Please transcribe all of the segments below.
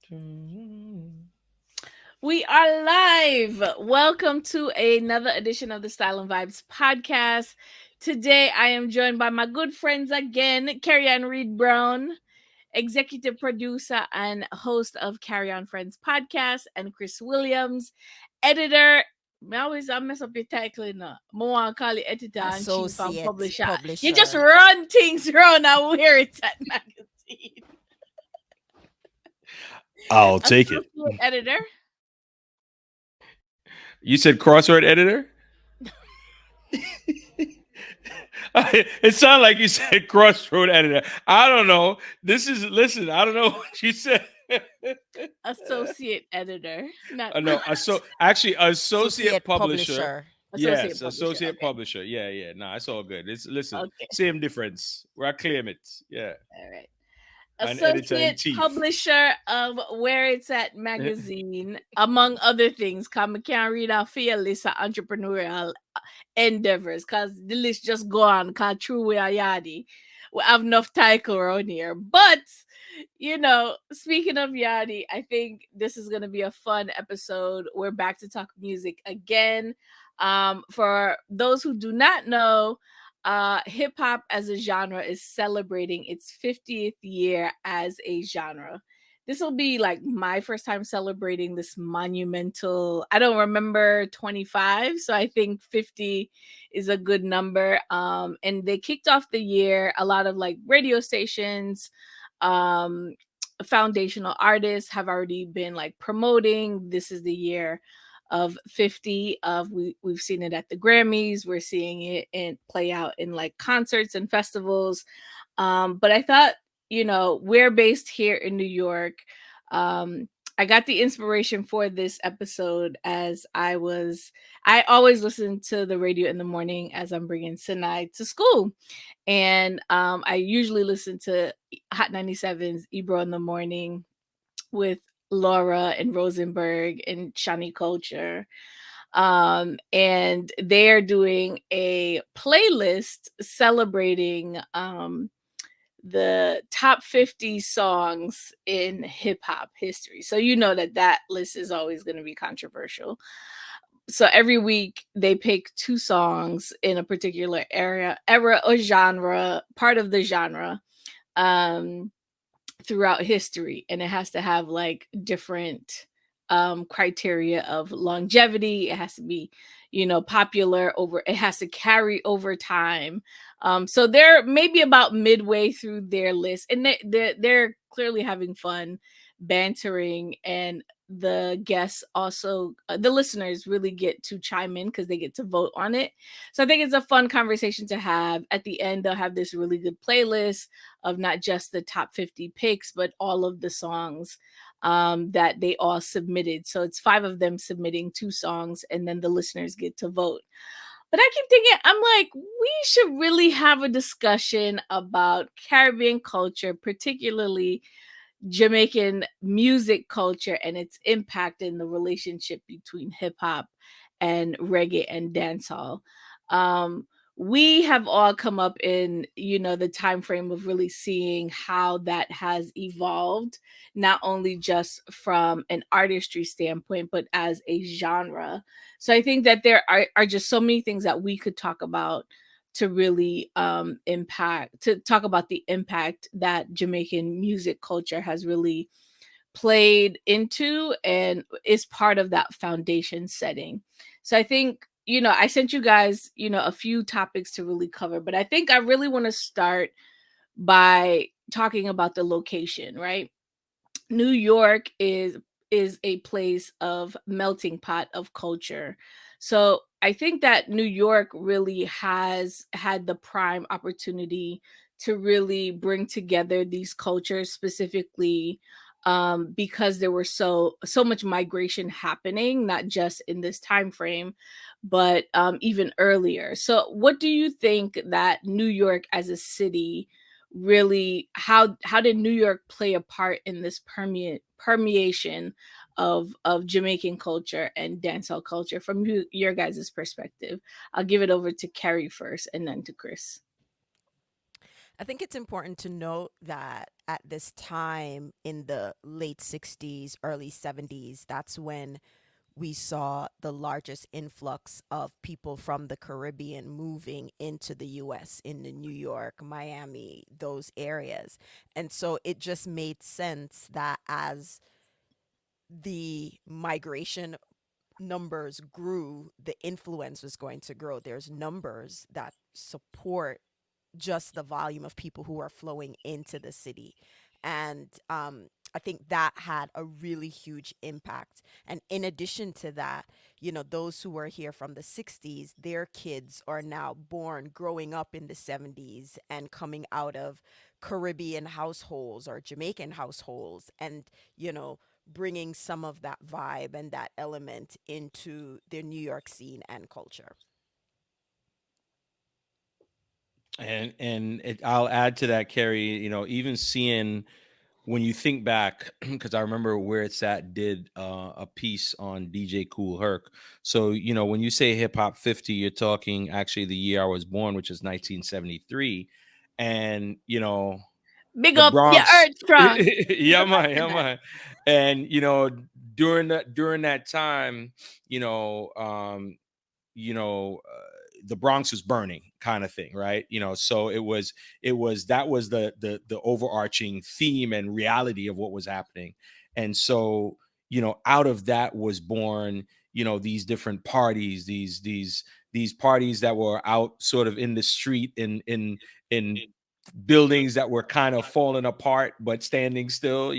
We are live. Welcome to another edition of the Style and Vibes podcast. Today I am joined by my good friends again, Carrie Ann Reed Brown, executive producer and host of Carry On Friends podcast, and Chris Williams, editor. I mess up your title now. I want to call it editor and chief and Associate publisher. You just publisher. run things around and wear it at magazine. I'll take it. Associate editor. You said crossword editor? It sounded like you said crossroad editor. I don't know. Listen, I don't know what you said. Associate editor. Not No, actually associate publisher. Associate Yes, publisher. associate Okay. publisher. Yeah. No, it's all good. Listen, Okay. same difference. I claim it. Yeah. All right. An editor in Associate chief. publisher of Where It's At magazine, among other things. Come, I can't read off for your list of entrepreneurial endeavors because the list just go on. Because true we are yardy. We have enough title around here. But, speaking of yardy, I think this is going to be a fun episode. We're back to talk music again. For those who do not know, hip hop as a genre is celebrating its 50th year as a genre. This will be like my first time celebrating this monumental. I don't remember 25, so I think 50 is a good number. And they kicked off the year. A lot of like radio stations, foundational artists have already been like promoting. This is the year of 50 of we've seen it at the Grammys, we're seeing it and play out in like concerts and festivals. But I thought, we're based here in New York. I got the inspiration for this episode as I always listen to the radio in the morning as I'm bringing Sinai to school. And I usually listen to Hot 97's Ebro in the morning with Laura and Rosenberg and Shani Culture. And they're doing a playlist celebrating the top 50 songs in hip hop history. So you know that list is always going to be controversial. So every week they pick two songs in a particular era or genre, part of the genre. Throughout history, and it has to have like different criteria of longevity. It has to be popular over, it has to carry over time. So they're maybe about midway through their list, and they're clearly having fun bantering, and the guests also the listeners really get to chime in because they get to vote on it. So I think it's a fun conversation to have. At the end, they'll have this really good playlist of not just the top 50 picks, but all of the songs that they all submitted. So it's 5 of them submitting 2 songs, and then the listeners get to vote. But I keep thinking, I'm like, we should really have a discussion about Caribbean culture, particularly Jamaican music culture and its impact in the relationship between hip hop and reggae and dancehall. We have all come up in the time frame of really seeing how that has evolved, not only just from an artistry standpoint but as a genre. So I think that there are just so many things that we could talk about to really talk about the impact that Jamaican music culture has really played into and is part of that foundation setting. So I think, I sent you guys, a few topics to really cover, but I think I really want to start by talking about the location, right? New York is a place of melting pot of culture. So I think that New York really has had the prime opportunity to really bring together these cultures, specifically because there were so much migration happening, not just in this time frame, but even earlier. So what do you think that New York as a city really, how did New York play a part in this permeation of Jamaican culture and dancehall culture from your guys' perspective? I'll give it over to Carrie first and then to Chris. I think it's important to note that at this time in the late 60s, early 70s, that's when we saw the largest influx of people from the Caribbean moving into the US, into New York, Miami, those areas. And so it just made sense that as the migration numbers grew, the influence was going to grow. There's numbers that support just the volume of people who are flowing into the city. And I think that had a really huge impact. And in addition to that, those who were here from the 60s, their kids are now born, growing up in the 70s and coming out of Caribbean households or Jamaican households. And, you know, bringing some of that vibe and that element into their New York scene and culture. I'll add to that, Carrie. Even seeing when you think back, because I remember where it's at did a piece on DJ Kool Herc. So when you say hip hop 50, you're talking actually the year I was born, which is 1973, and Big the up your Bronx. earth strong. Yeah, man, yeah, man. And during that time, you know, um, the Bronx was burning, kind of thing, right? So it was that was the overarching theme and reality of what was happening. And so out of that was born these different parties, these parties that were out sort of in the street, in buildings that were kind of falling apart but standing still,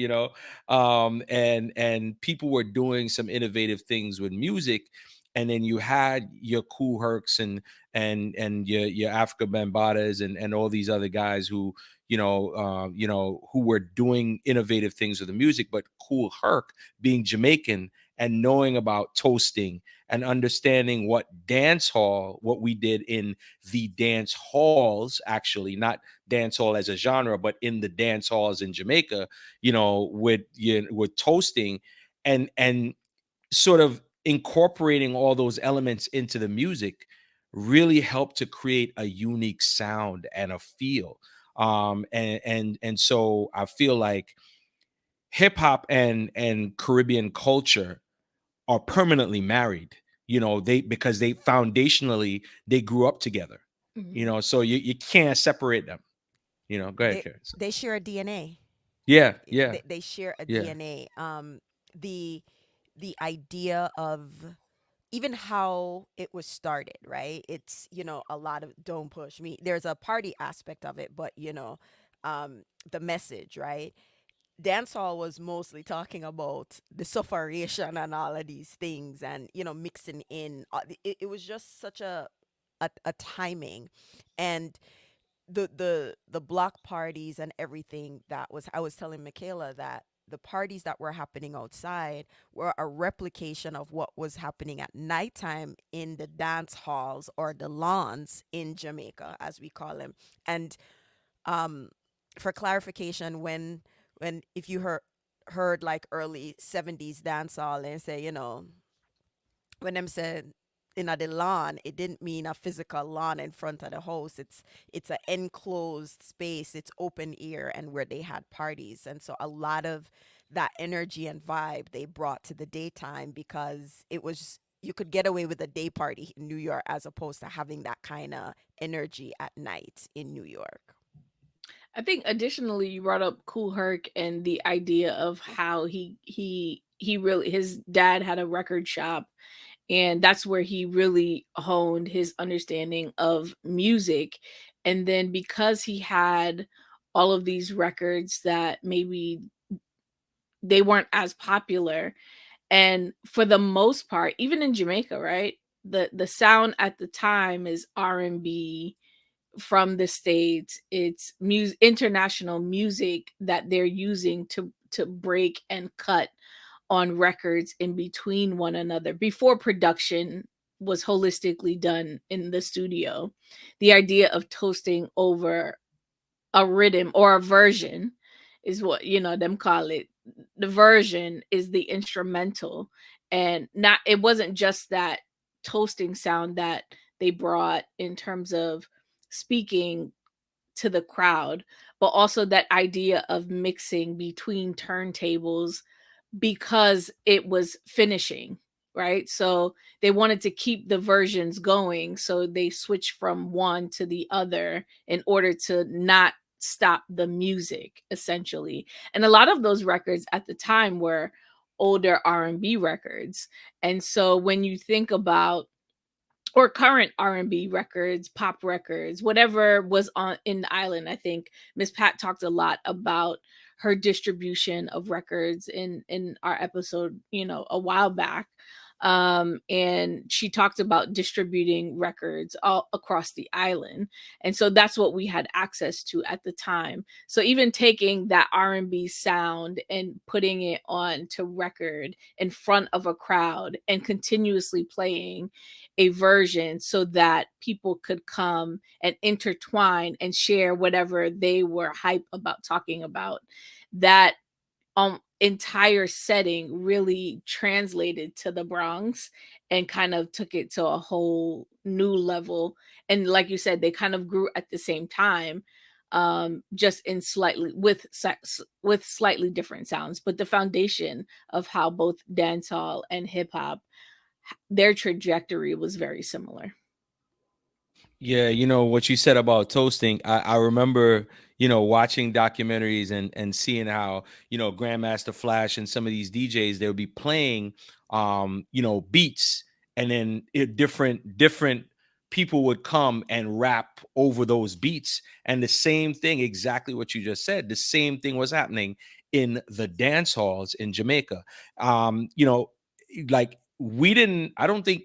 and people were doing some innovative things with music. And then you had your Kool Hercs and your Africa Bambatas and all these other guys who who were doing innovative things with the music. But Kool Herc, being Jamaican and knowing about toasting and understanding what we did in the dance halls, actually not dance hall as a genre, but in the dance halls in Jamaica, with toasting and sort of incorporating all those elements into the music really helped to create a unique sound and a feel. And so I feel like hip hop and Caribbean culture are permanently married. They because they foundationally they grew up together. Mhm. So you can't separate them. Go ahead, They Karen. So, they share a DNA. yeah, yeah, They share a yeah. DNA. The the idea of even how it was started, right? It's, a lot of don't push me. There's a party aspect of it, but the message, right? Dancehall was mostly talking about the sufferation and all of these things, and mixing in. It was just such a timing, and the block parties and everything that was. I was telling Michaela that the parties that were happening outside were a replication of what was happening at nighttime in the dance halls or the lawns in Jamaica, as we call them. And um for clarification, when if you heard like early 70s dancehall and say, when them said in a the lawn, it didn't mean a physical lawn in front of the house. It's an enclosed space, it's open air, and where they had parties. And so a lot of that energy and vibe they brought to the daytime, because it was, you could get away with a day party in New York as opposed to having that kind of energy at night in New York. I think additionally you brought up Kool Herc and the idea of how he really, his dad had a record shop, and that's where he really honed his understanding of music. And then because he had all of these records that maybe they weren't as popular, and for the most part even in Jamaica, right, the sound at the time is R&B from the states. It's music, international music that they're using to break and cut on records in between one another before production was holistically done in the studio. The idea of toasting over a rhythm or a version is what them call it. The version is the instrumental, and not, it wasn't just that toasting sound that they brought in terms of speaking to the crowd, but also that idea of mixing between turntables because it was finishing, right? So they wanted to keep the versions going, so they switched from one to the other in order to not stop the music, essentially. And a lot of those records at the time were older R&B records. And so when you think about, or current R&B records, pop records, whatever was on in the island. I think Miss Pat talked a lot about her distribution of records in our episode, a while back. And she talked about distributing records all across the island. And so that's what we had access to at the time. So even taking that R&B sound and putting it on to record in front of a crowd and continuously playing a version so that people could come and intertwine and share whatever they were hype about talking about. That entire setting really translated to the Bronx and kind of took it to a whole new level. And like you said, they kind of grew at the same time, just in slightly with slightly different sounds, but the foundation of how both dancehall and hip hop, their trajectory was very similar. Yeah, what you said about toasting. I remember, watching documentaries and seeing how, Grandmaster Flash and some of these DJs, they would be playing, beats, and then different people would come and rap over those beats. And the same thing, exactly what you just said, the same thing was happening in the dance halls in Jamaica. Like we didn't, I don't think,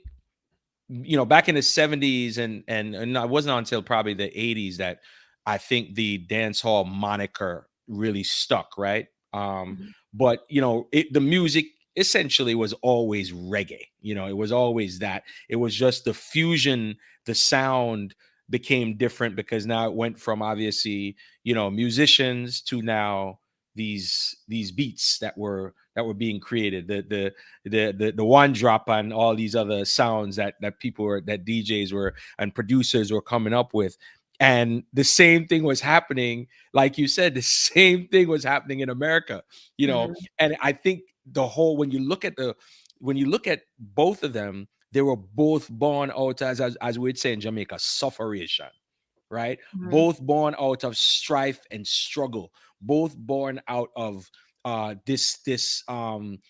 back in the 70s and it wasn't until probably the 80s that I think the dance hall moniker really stuck, right? Mhm. But the music essentially was always reggae. It was always that. It was just the fusion, the sound became different because now it went from obviously, musicians to now these beats that were being created, the one drop and all these other sounds that people were, that DJs were and producers were coming up with. And the same thing was happening, like you said, the same thing was happening in America, Mhm. and I think the whole, when you look at both of them, they were both born out, as we'd say in Jamaica, sufferation, right? Mhm. Both born out of strife and struggle, both born out of this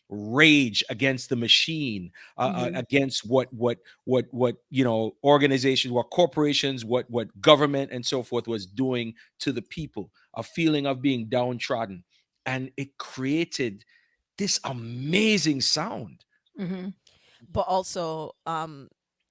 rage against the machine, Mhm. against what organizations, what corporations, what government and so forth was doing to the people, a feeling of being downtrodden, and it created this amazing sound. Mhm. But also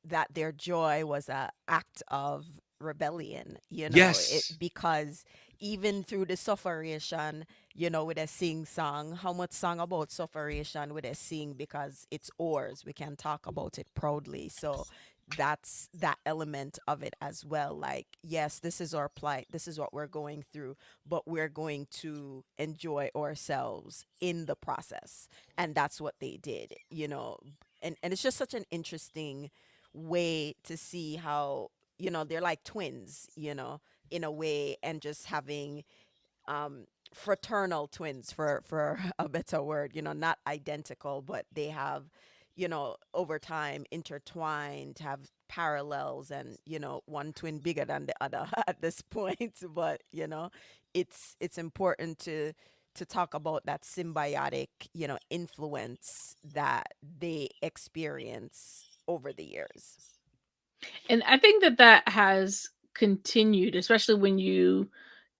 that their joy was a act of rebellion, it Yes. because even through the sufferation, with a sing song, how much song about sufferation would they sing because it's ours, we can talk about it proudly. So that's that element of it as well, like, yes, this is our plight, this is what we're going through, but we're going to enjoy ourselves in the process. And that's what they did, and it's just such an interesting way to see how, they're like twins, in a way, and just having fraternal twins, for a better word, not identical, but they have, over time intertwined, have parallels, and one twin bigger than the other at this point. But it's important to talk about that symbiotic, influence that they experience over the years. And I think that that has continued, especially when you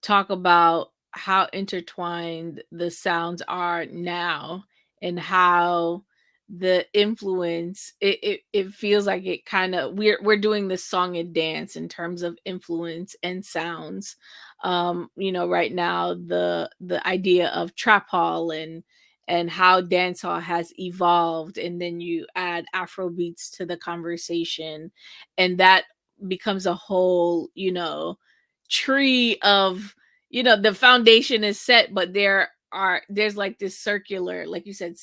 talk about how intertwined the sounds are now and how the influence, it feels like it kind of, we're doing this song and dance in terms of influence and sounds. Right now the idea of trap hall and how dancehall has evolved, and then you add Afro beats to the conversation, and that becomes a whole, tree of, the foundation is set, but there's like this circular, like you said,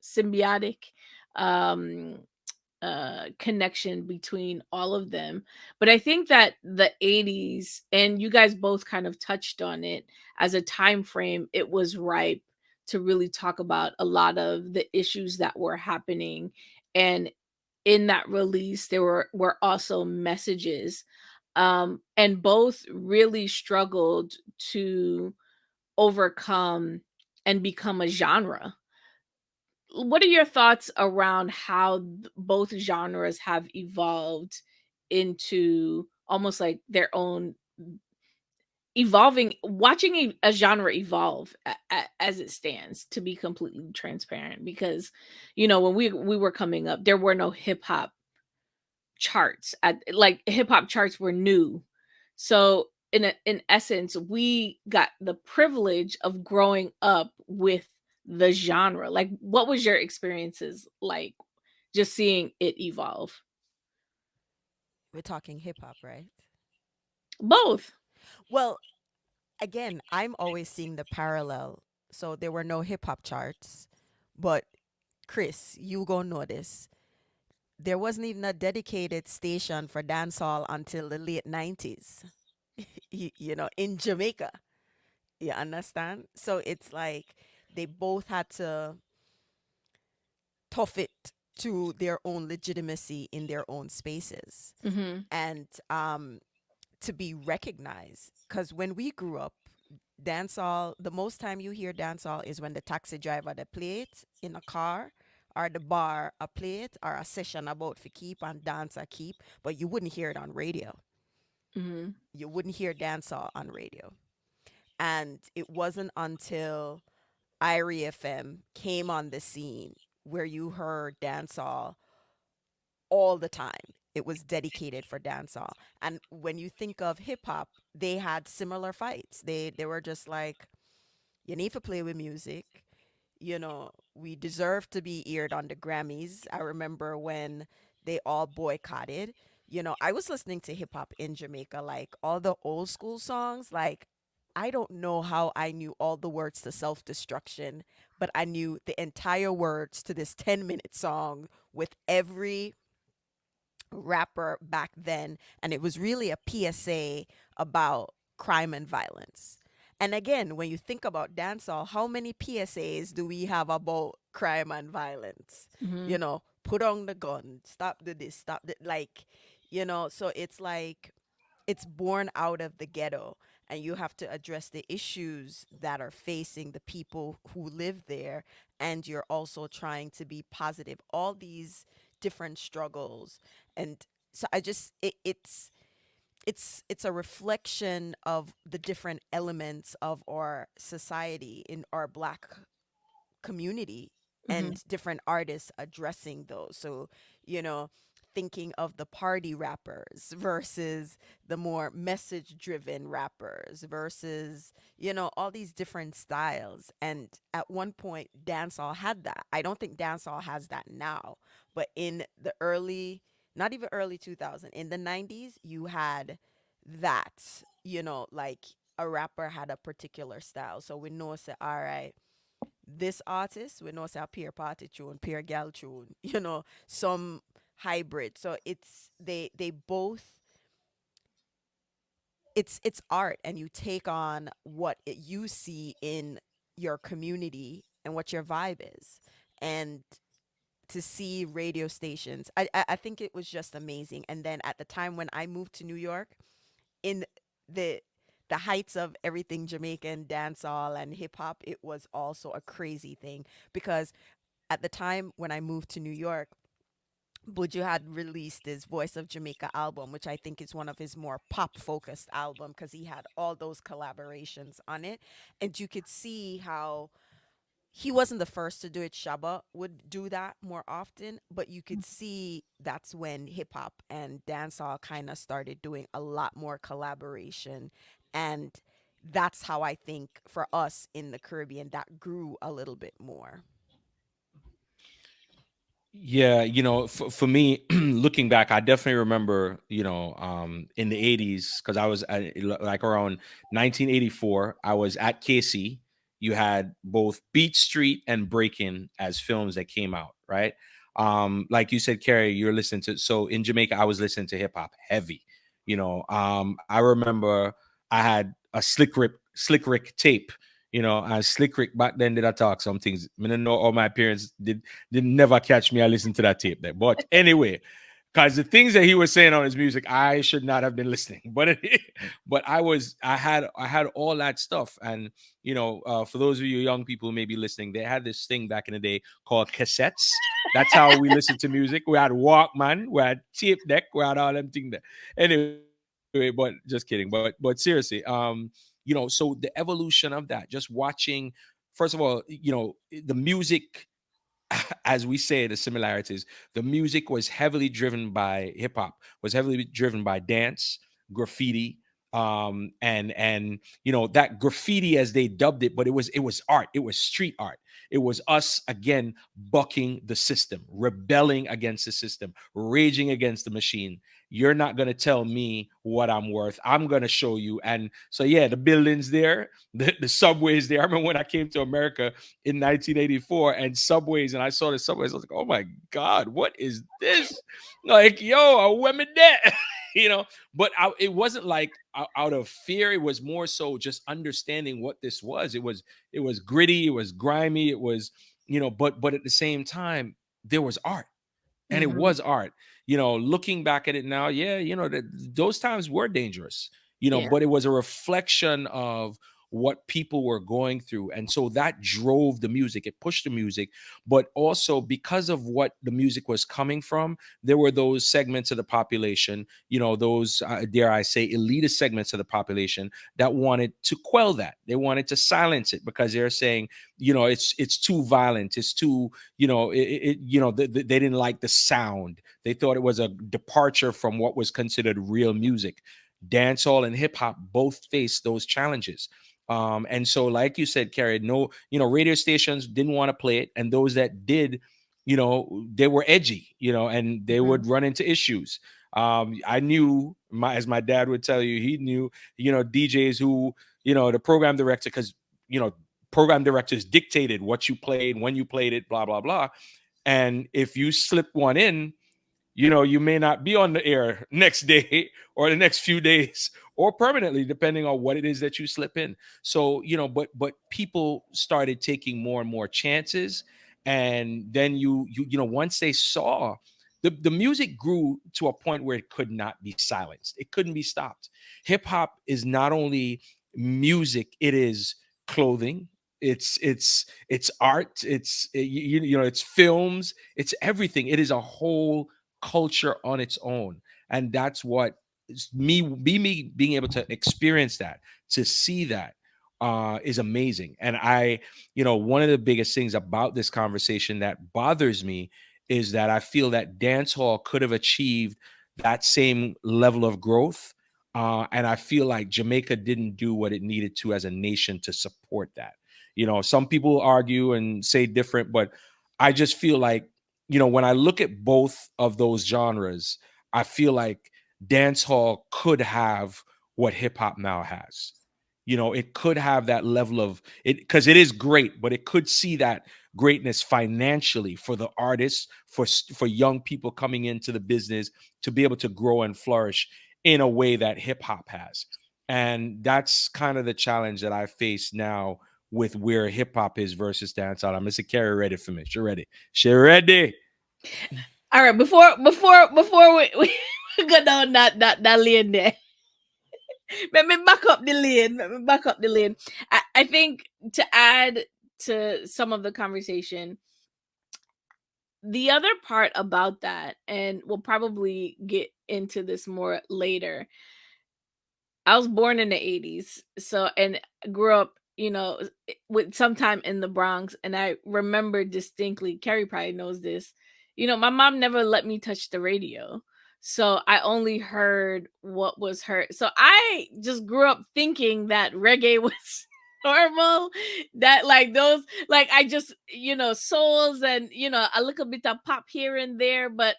symbiotic, um connection between all of them. But I think that the 80s, and you guys both kind of touched on it as a time frame, it was ripe to really talk about a lot of the issues that were happening. And in that release there were also messages, and both really struggled to overcome and become a genre. What are your thoughts around how both genres have evolved into almost like their own evolving, watching a genre evolve as it stands, to be completely transparent? Because when we were coming up, there were no hip hop charts, at like hip hop charts were new. So in essence, we got the privilege of growing up with the genre. Like, what was your experiences like just seeing it evolve? We're talking hip hop, right? Both. Well, again, I'm always seeing the parallel. So there were no hip hop charts, but Chris, you gonna know this. There wasn't even a dedicated station for dancehall until the late 90s, in Jamaica. You understand? So it's like they both had to tough it to their own legitimacy in their own spaces. Mhm. And to be recognized. Because when we grew up, dancehall, the most time you hear dancehall is when the taxi driver they play it in a car, or the bar a play it, or a session about for keep and dance a keep, but you wouldn't hear it on radio. Mhm. You wouldn't hear dancehall on radio. And it wasn't until Irie FM came on the scene where you heard dancehall all the time. It was dedicated for dancehall. And when you think of hip hop, they had similar fights. They were just like, you need to play with music. We deserve to be eared on the Grammys. I remember when they all boycotted. I was listening to hip hop in Jamaica, like all the old school songs. Like, I don't know how I knew all the words to Self Destruction, but I knew the entire words to this 10-minute song with every rapper back then, and it was really a PSA about crime and violence. And again, when you think about dancehall, how many PSAs do we have about crime and violence? Mhm. Put on the gun, stop the this, stop the like, so it's like it's born out of the ghetto, and you have to address the issues that are facing the people who live there, and you're also trying to be positive, all these different struggles. And so it's a reflection of the different elements of our society in our black community, Mhm. and different artists addressing those. So, you know, thinking of the party rappers versus the more message driven rappers versus, all these different styles. And at one point, dancehall had that. I don't think dancehall has that now, but in the early, not even early 2000, in the 90s, you had that, like a rapper had a particular style. So we know, say, all right, this artist we know say a peer party tune, peer gal tune, some hybrid. So they both, it's art, and you take on what you see in your community and what your vibe is. And to see radio stations, I think it was just amazing. And then at the time when I moved to New York, in the the heights of everything Jamaican dancehall and hip hop, it was also a crazy thing because at the time when I moved to New York, Buju had released his Voice of Jamaica album, which I think is one of his more pop focused album because he had all those collaborations on it. And you could see how he wasn't the first to do it. Shaba would do that more often, but you could see that's when hip hop and dancehall kind of started doing a lot more collaboration. And that's how I think for us in the Caribbean that grew a little bit more. Yeah, for me, looking back, I definitely remember, in the 80s, because I was like around 1984, I was at KC. You had both Beat Street and Breakin' as films that came out, right? Like you said, Carrie, you're listening to, so in Jamaica, I was listening to hip hop heavy. I remember I had a Slick Rick tape. And Slick Rick back then did I talk some things. I don't know, all my parents did never catch me. I listened to that tape there. But anyway, because the things that he was saying on his music, I should not have been listening. But I had all that stuff. And for those of you young people who may be listening, they had this thing back in the day called cassettes. That's how we listened to music. We had Walkman, we had tape deck, we had all them things there. Anyway, but just kidding. But seriously, so the evolution of that, just watching, first of all, the music, as we say, the similarities, the music was heavily driven by hip hop, was heavily driven by dance, graffiti, and that graffiti, as they dubbed it, but it was art, it was street art. It was us again bucking the system, rebelling against the system, raging against the machine. You're not going to tell me what I'm worth. I'm going to show you. And so, yeah, the buildings there, the subways there. I remember when I came to America in 1984 and subways, and I saw the subways, I was like, oh my God, what is this? Like, yo, I went in there, but it wasn't like out of fear. It was more so just understanding what this was. It was gritty, it was grimy, it was, but at the same time, there was art, and it Mhm. was art. Looking back at it now, yeah, those times were dangerous, Yeah. but it was a reflection of what people were going through. And so that drove the music, it pushed the music. But also, because of what the music was coming from, there were those segments of the population, those, dare I say, elitist segments of the population that wanted to quell that. They wanted to silence it because they're saying, it's too violent, it's too, they didn't like the sound. They thought it was a departure from what was considered real music. Dancehall and hip hop both faced those challenges. And so, like you said, Carrie, no, radio stations didn't want to play it, and those that did, they were edgy, and they Mhm. would run into issues. I knew, as my dad would tell you, he knew, DJs who, the program director, because program directors dictated what you played, when you played it, blah blah blah. And if you slip one in, you may not be on the air next day or the next few days or permanently, depending on what it is that you slip in. So, but people started taking more and more chances. And then once they saw the music grew to a point where it could not be silenced, it couldn't be stopped. Hip hop is not only music, it is clothing, it's art, it's films, it's everything. It is a whole culture on its own. And that's what me being able to experience that, to see that, is amazing. And one of the biggest things about this conversation that bothers me is that I feel that dancehall could have achieved that same level of growth. And I feel like Jamaica didn't do what it needed to as a nation to support that. Some people argue and say different, but I just feel like, when I look at both of those genres, I feel like dance hall could have what hip hop now has. It could have that level of it, because it is great, but it could see that greatness financially for the artists, for young people coming into the business, to be able to grow and flourish in a way that hip hop has. And that's kind of the challenge that I face now with where hip hop is versus dancehall. I'm Mr. Carrie ready for me. She ready. She ready. All right. Before we go down that lane there, let me back up the lane. Let me back up the lane. I think, to add to some of the conversation, the other part about that, and we'll probably get into this more later. I was born in the 80s, so, and grew up, with sometime in the Bronx, and I remember distinctly, Carrie probably knows this. My mom never let me touch the radio. So I only heard what was heard. So I just grew up thinking that reggae was normal, that like those, like, I just, souls and, a little bit of pop here and there, but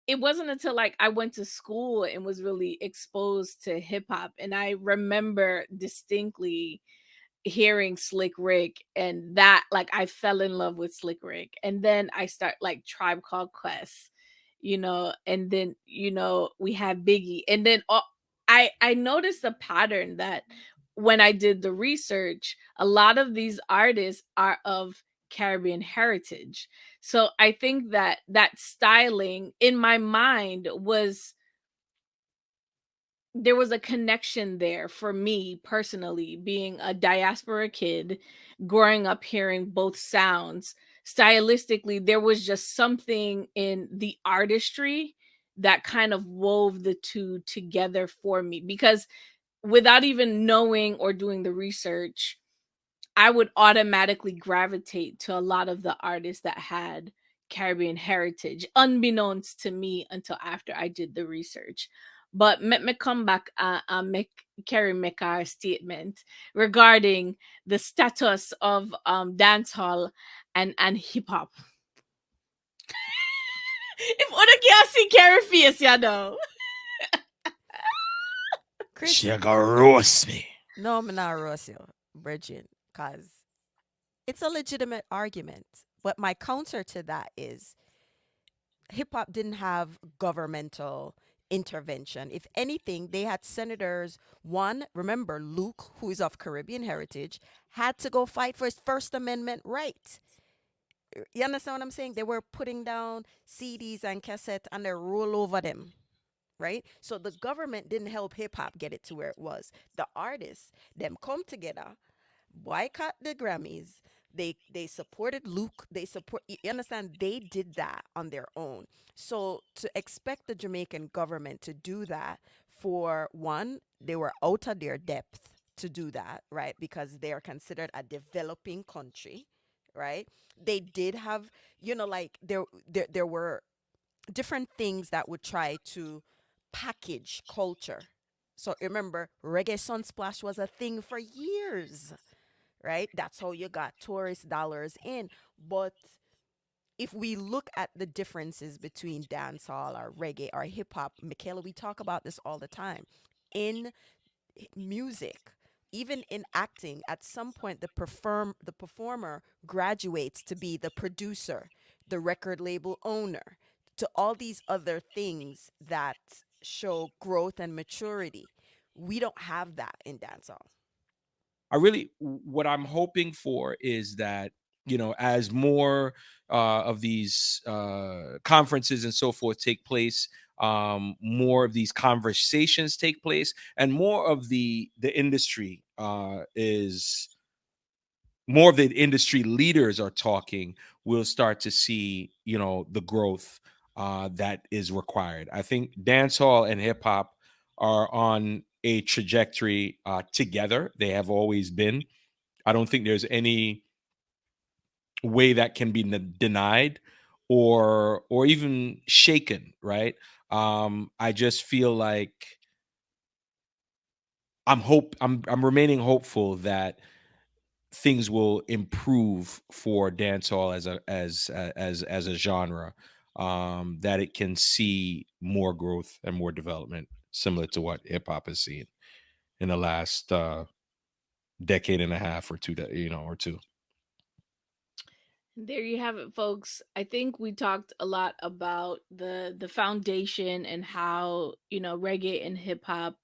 it wasn't until, like, I went to school and was really exposed to hip hop. And I remember distinctly, hearing Slick Rick, and that, like, I fell in love with Slick Rick. And then I start like Tribe Called Quest, and then we have Biggie, and then I noticed a pattern that when I did the research, a lot of these artists are of Caribbean heritage. So I think that that styling in my mind was, there was a connection there for me personally, being a diaspora kid, growing up hearing both sounds. Stylistically, there was just something in the artistry that kind of wove the two together for me, because without even knowing or doing the research, I would automatically gravitate to a lot of the artists that had Caribbean heritage, unbeknownst to me until after I did the research. But let me come back and make Kerry make our statement regarding the status of dancehall and hip hop. If one can't see Kerry face, you know. Chris, gonna roast me. no, I'm not roast you, Bridget, because it's a legitimate argument. But my counter to that is hip hop didn't have governmental intervention. If anything, they had senators. One, remember, Luke, who is of Caribbean heritage, had to go fight for his First Amendment right. You understand what I'm saying? They were putting down CDs and cassettes and they roll over them. Right? So the government didn't help hip hop get it to where it was. The artists, them come together, boycott the Grammys. They supported Luke. They support, you understand, they did that on their own. So to expect the Jamaican government to do that, for one, they were out of their depth to do that, right? Because they are considered a developing country, right? They did have, like there were different things that would try to package culture. So remember, reggae sunsplash was a thing for years, right? That's how you got tourist dollars in. But if we look at the differences between dancehall or reggae or hip hop, Michaela, we talk about this all the time. In music, even in acting, at some point the performer graduates to be the producer, the record label owner, to all these other things that show growth and maturity. We don't have that in dancehall. What I'm hoping for is that, as more of these conferences and so forth take place, more of these conversations take place, and more of the industry leaders are talking, we'll start to see, the growth that is required. I think dancehall and hip hop are on a trajectory together. They have always been. I don't think there's any way that can be denied or even shaken, right? I just feel like I'm remaining hopeful that things will improve for dancehall as a genre, that it can see more growth and more development, similar to what hip hop has seen in the last decade and a half or two. There you have it, folks. I think we talked a lot about the foundation and how reggae and hip hop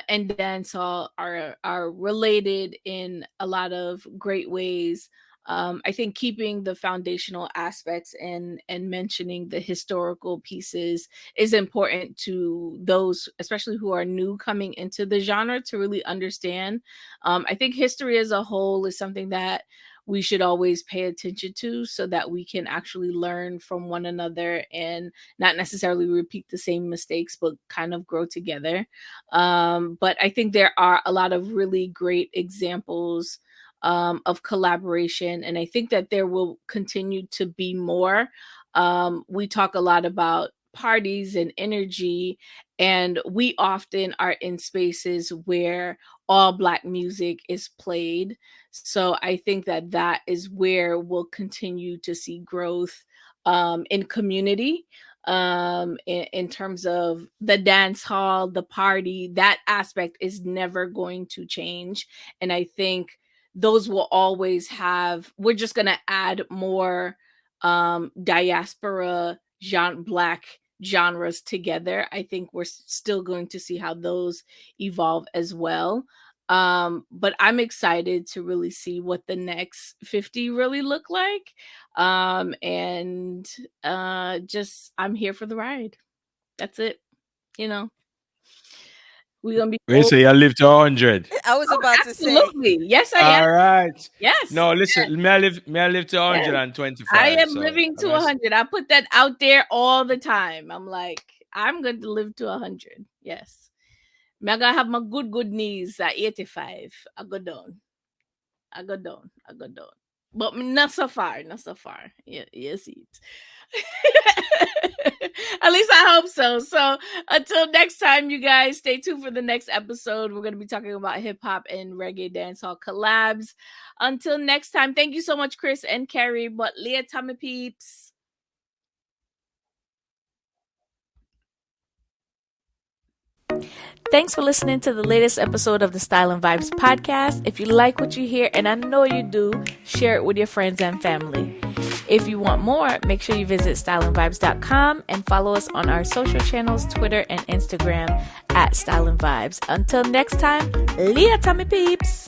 and dancehall are related in a lot of great ways. I think keeping the foundational aspects and mentioning the historical pieces is important to those, especially who are new coming into the genre, to really understand. I think history as a whole is something that we should always pay attention to, so that we can actually learn from one another and not necessarily repeat the same mistakes, but kind of grow together. But I think there are a lot of really great examples of collaboration, and I think that there will continue to be more. We talk a lot about parties and energy, and we often are in spaces where all Black music is played. So I think that that is where we'll continue to see growth in community, in terms of the dance hall, the party. That aspect is never going to change. And I think those will always have, we're just going to add more diaspora black genres together. I think we're still going to see how those evolve as well. But I'm excited to really see what the next 50 really look like. And just, I'm here for the ride. That's it. You know, we're gonna be Wait, so you live to 100. I was about to say. absolutely. Yes, I am. All right. Yes. No, Yes. listen, may I live to Yes. 125. I am so living to am I- 100. I put that out there all the time. I'm like, I'm going to live to 100. Yes. Me I gonna have my good knees at 85. I go down. I go down. I go down. But not so far. Not so far. Yeah, yes, it. At least I hope so. So until next time, you guys stay tuned for the next episode. We're going to be talking about hip hop and reggae dancehall collabs. Until next time, thank you so much, Chris and Carrie. But Leah, Tommy peeps. Thanks for listening to the latest episode of the Style and Vibes podcast. If you like what you hear, and I know you do, share it with your friends and family. If you want more, make sure you visit styleandvibes.com and follow us on our social channels, Twitter and Instagram at Style and Vibes. Until next time, Leah Tommy Peeps.